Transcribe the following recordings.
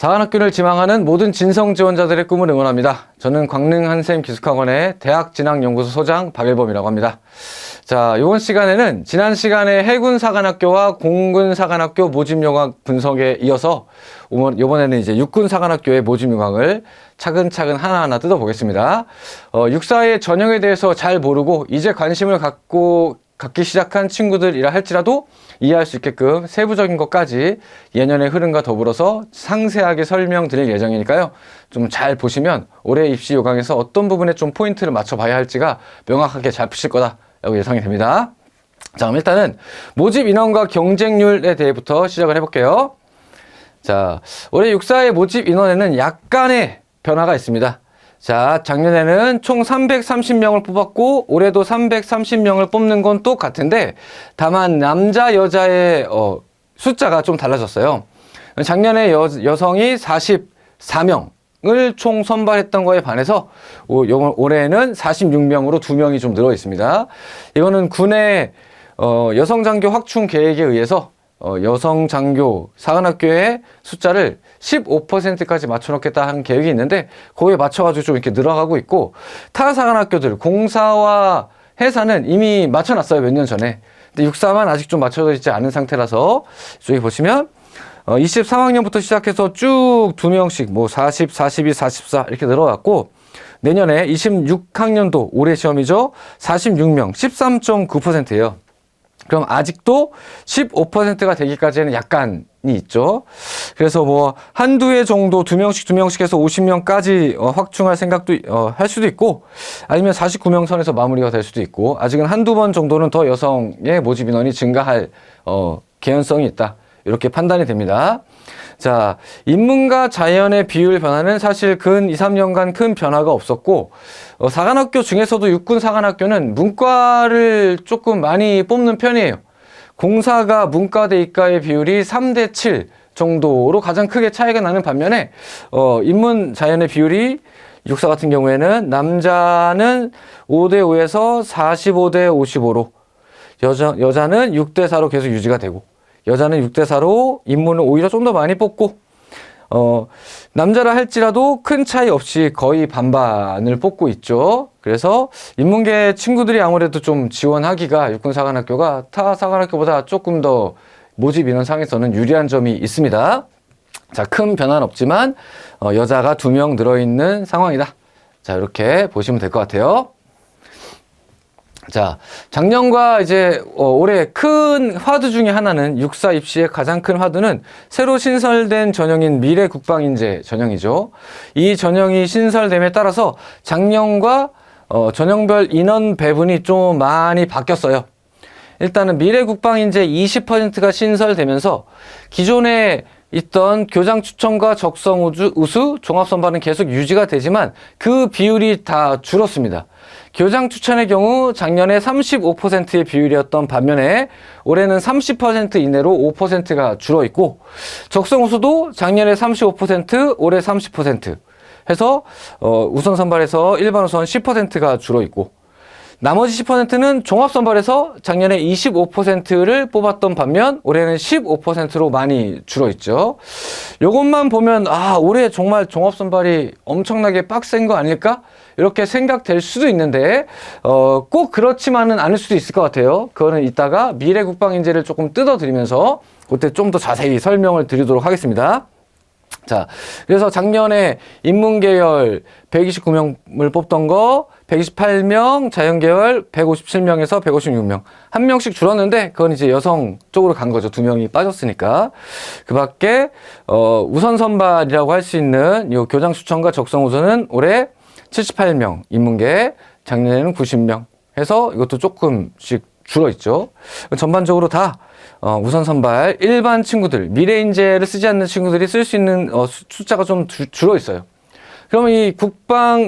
사관학교를 지망하는 모든 진성 지원자들의 꿈을 응원합니다. 저는 광릉 한샘 기숙학원의 대학진학연구소 소장 박일범이라고 합니다. 자, 이번 시간에는 지난 시간에 해군사관학교와 공군사관학교 모집요강 분석에 이어서 이번에는 이제 육군사관학교의 모집요강을 차근차근 하나하나 뜯어보겠습니다. 육사의 전형에 대해서 잘 모르고 이제 관심을 갖기 시작한 친구들이라 할지라도 이해할 수 있게끔 세부적인 것까지 예년의 흐름과 더불어서 상세하게 설명드릴 예정이니까요. 좀 잘 보시면 올해 입시 요강에서 어떤 부분에 좀 포인트를 맞춰봐야 할지가 명확하게 잘 푸실 거다라고 예상이 됩니다. 자, 그럼 일단은 모집 인원과 경쟁률에 대해부터 시작을 해볼게요. 자, 올해 육사의 모집 인원에는 약간의 변화가 있습니다. 자, 작년에는 총 330명을 뽑았고 올해도 330명을 뽑는 건 똑같은데 다만 남자 여자의 숫자가 좀 달라졌어요. 작년에 여성이 44명을 총 선발했던 거에 반해서 올해는 46명으로 2명이 좀 늘어 있습니다. 이거는 군의 여성장교 확충 계획에 의해서 여성장교 사관학교의 숫자를 15%까지 맞춰놓겠다 하는 계획이 있는데 거기에 맞춰가지고 좀 이렇게 늘어가고 있고, 타 사관학교들 공사와 해사는 이미 맞춰놨어요, 몇 년 전에. 근데 육사만 아직 좀 맞춰져 있지 않은 상태라서 저기 보시면 23학년부터 시작해서 쭉 2명씩 뭐 40, 42, 44 이렇게 늘어갔고, 내년에 26학년도 올해 시험이죠, 46명 13.9%예요 그럼 아직도 15%가 되기까지는 약간이 있죠. 그래서 뭐 한두 해 정도 2명씩 해서 50명까지 확충할 생각도 할 수도 있고, 아니면 49명 선에서 마무리가 될 수도 있고, 아직은 한두 번 정도는 더 여성의 모집 인원이 증가할 개연성이 있다, 이렇게 판단이 됩니다. 자, 인문과 자연의 비율 변화는 사실 근 2, 3년간 큰 변화가 없었고, 사관학교 중에서도 육군 사관학교는 문과를 조금 많이 뽑는 편이에요. 공사가 문과대 이과의 비율이 3대 7 정도로 가장 크게 차이가 나는 반면에 인문 자연의 비율이 육사 같은 경우에는 남자는 5대 5에서 45대 55로 여자는 6대 4로 계속 유지가 되고, 여자는 6대 4로 인문을 오히려 좀 더 많이 뽑고, 남자라 할지라도 큰 차이 없이 거의 반반을 뽑고 있죠. 그래서 인문계 친구들이 아무래도 좀 지원하기가 육군사관학교가 타 사관학교보다 조금 더 모집 인원상에서는 유리한 점이 있습니다. 자, 큰 변화는 없지만 여자가 2명 늘어있는 상황이다. 자, 이렇게 보시면 될 것 같아요. 자, 작년과 이제 올해 큰 화두 중에 하나는 육사 입시의 가장 큰 화두는 새로 신설된 전형인 미래국방인재 전형이죠. 이 전형이 신설됨에 따라서 작년과 전형별 인원 배분이 좀 많이 바뀌었어요. 일단은 미래국방인재 20%가 신설되면서 기존에 있던 교장 추천과 적성 우수, 종합선발은 계속 유지가 되지만 그 비율이 다 줄었습니다. 교장 추천의 경우 작년에 35%의 비율이었던 반면에 올해는 30% 이내로 5%가 줄어있고, 적성 우수도 작년에 35%, 올해 30% 해서 우선 선발에서 일반 우선 10%가 줄어있고, 나머지 10%는 종합선발에서 작년에 25%를 뽑았던 반면 올해는 15%로 많이 줄어있죠. 요것만 보면 올해 정말 종합선발이 엄청나게 빡센 거 아닐까? 이렇게 생각될 수도 있는데 꼭 그렇지만은 않을 수도 있을 것 같아요. 그거는 이따가 미래국방인재를 조금 뜯어드리면서 그때 좀 더 자세히 설명을 드리도록 하겠습니다. 자, 그래서 작년에 인문계열 129명을 뽑던 거 128명, 자연계열 157명에서 156명. 한 명씩 줄었는데 그건 이제 여성 쪽으로 간 거죠. 2명이 빠졌으니까. 그 밖에 우선 선발이라고 할 수 있는 이 교장 추천과 적성 우선은 올해 78명 인문계, 작년에는 90명 해서 이것도 조금씩 줄어있죠. 전반적으로 다 우선 선발 일반 친구들, 미래인재를 쓰지 않는 친구들이 쓸 수 있는 숫자가 좀 줄어있어요. 그러면 이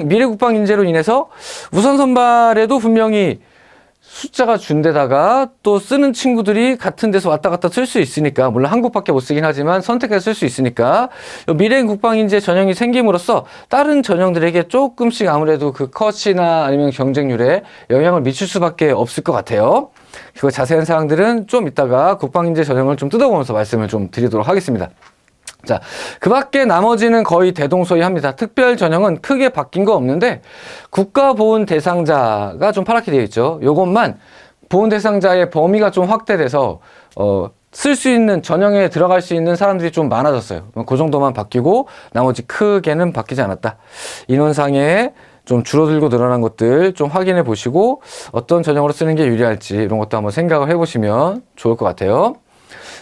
미래국방 인재로 인해서 우선 선발에도 분명히 숫자가 준 데다가 또 쓰는 친구들이 같은 데서 왔다 갔다 쓸 수 있으니까, 물론 한국밖에 못 쓰긴 하지만 선택해서 쓸 수 있으니까 미래국방인재 전형이 생김으로써 다른 전형들에게 조금씩 아무래도 그 컷이나 아니면 경쟁률에 영향을 미칠 수밖에 없을 것 같아요. 그 자세한 사항들은 좀 이따가 국방인재 전형을 좀 뜯어보면서 말씀을 좀 드리도록 하겠습니다. 자, 그 밖에 나머지는 거의 대동소이합니다. 특별 전형은 크게 바뀐 거 없는데 국가보훈 대상자가 좀 파랗게 되어 있죠. 요것만 보훈 대상자의 범위가 좀 확대돼서 쓸 수 있는 전형에 들어갈 수 있는 사람들이 좀 많아졌어요. 그 정도만 바뀌고 나머지 크게는 바뀌지 않았다. 인원상에 좀 줄어들고 늘어난 것들 좀 확인해 보시고 어떤 전형으로 쓰는 게 유리할지 이런 것도 한번 생각을 해보시면 좋을 것 같아요.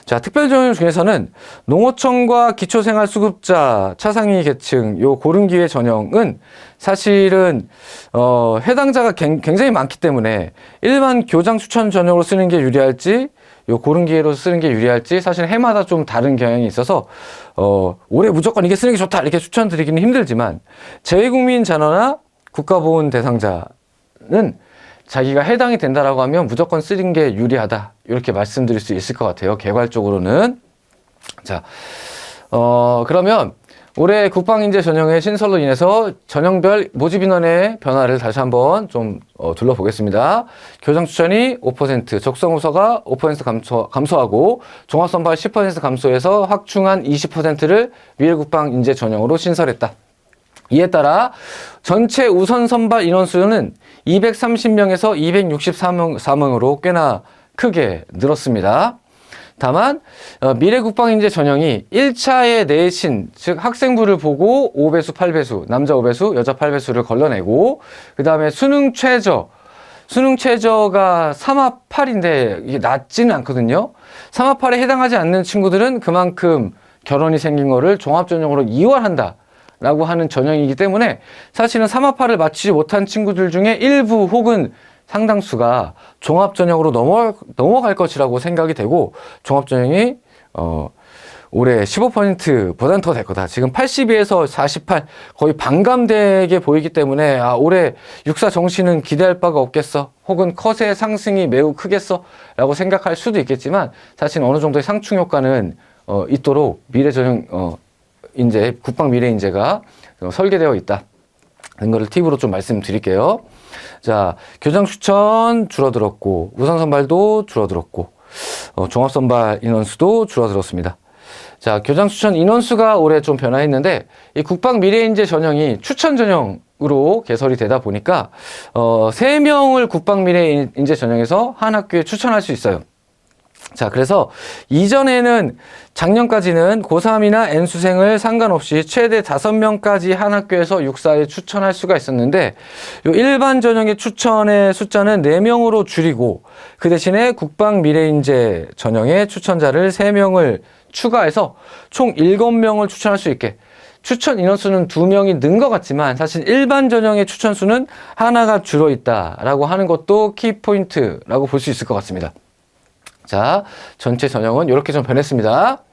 자, 특별전형 중에서는 농어촌과 기초생활수급자, 차상위 계층, 요 고른기회 전형은 사실은, 해당자가 굉장히 많기 때문에 일반 교장 추천 전형으로 쓰는 게 유리할지, 요 고른기회로 쓰는 게 유리할지 사실 해마다 좀 다른 경향이 있어서, 올해 무조건 이게 쓰는 게 좋다 이렇게 추천드리기는 힘들지만, 재외국민 자녀나 국가보훈 대상자는 자기가 해당이 된다라고 하면 무조건 쓰는 게 유리하다. 이렇게 말씀드릴 수 있을 것 같아요. 개괄적으로는. 자, 그러면 올해 국방인재 전형의 신설로 인해서 전형별 모집 인원의 변화를 다시 한번 좀 둘러보겠습니다. 교장 추천이 5%, 적성우서가 5% 감소하고 종합선발 10% 감소해서 확충한 20%를 미래국방인재 전형으로 신설했다. 이에 따라 전체 우선 선발 인원수는 230명에서 264명으로 꽤나 크게 늘었습니다. 다만 미래국방인재 전형이 1차의 내신, 즉 학생부를 보고 5배수, 8배수, 남자 5배수, 여자 8배수를 걸러내고 그 다음에 수능 최저가 3합 8인데 이게 낮지는 않거든요. 3합 8에 해당하지 않는 친구들은 그만큼 결혼이 생긴 거를 종합전형으로 이월한다 라고 하는 전형이기 때문에 사실은 3합8을 마치지 못한 친구들 중에 일부 혹은 상당수가 종합전형으로 넘어갈 것이라고 생각이 되고 종합전형이 올해 15%보다는 더 될 거다. 지금 82에서 48 거의 반감되게 보이기 때문에 올해 육사 정시는 기대할 바가 없겠어 혹은 컷의 상승이 매우 크겠어 라고 생각할 수도 있겠지만 사실 어느 정도의 상충 효과는 있도록 미래전형 인재, 국방 미래 인재가 설계되어 있다. 이런 거를 팁으로 좀 말씀드릴게요. 자, 교장 추천 줄어들었고, 우선 선발도 줄어들었고, 종합 선발 인원수도 줄어들었습니다. 자, 교장 추천 인원수가 올해 좀 변화했는데, 이 국방 미래 인재 전형이 추천 전형으로 개설이 되다 보니까, 3명을 국방 미래 인재 전형에서 한 학교에 추천할 수 있어요. 자, 그래서 이전에는 작년까지는 고3이나 N수생을 상관없이 최대 5명까지 한 학교에서 육사에 추천할 수가 있었는데 요 일반 전형의 추천의 숫자는 4명으로 줄이고 그 대신에 국방 미래인재 전형의 추천자를 3명을 추가해서 총 7명을 추천할 수 있게 추천 인원수는 2명이 는 것 같지만 사실 일반 전형의 추천수는 하나가 줄어있다라고 하는 것도 키포인트라고 볼 수 있을 것 같습니다. 자, 전체 전형은 이렇게 좀 변했습니다.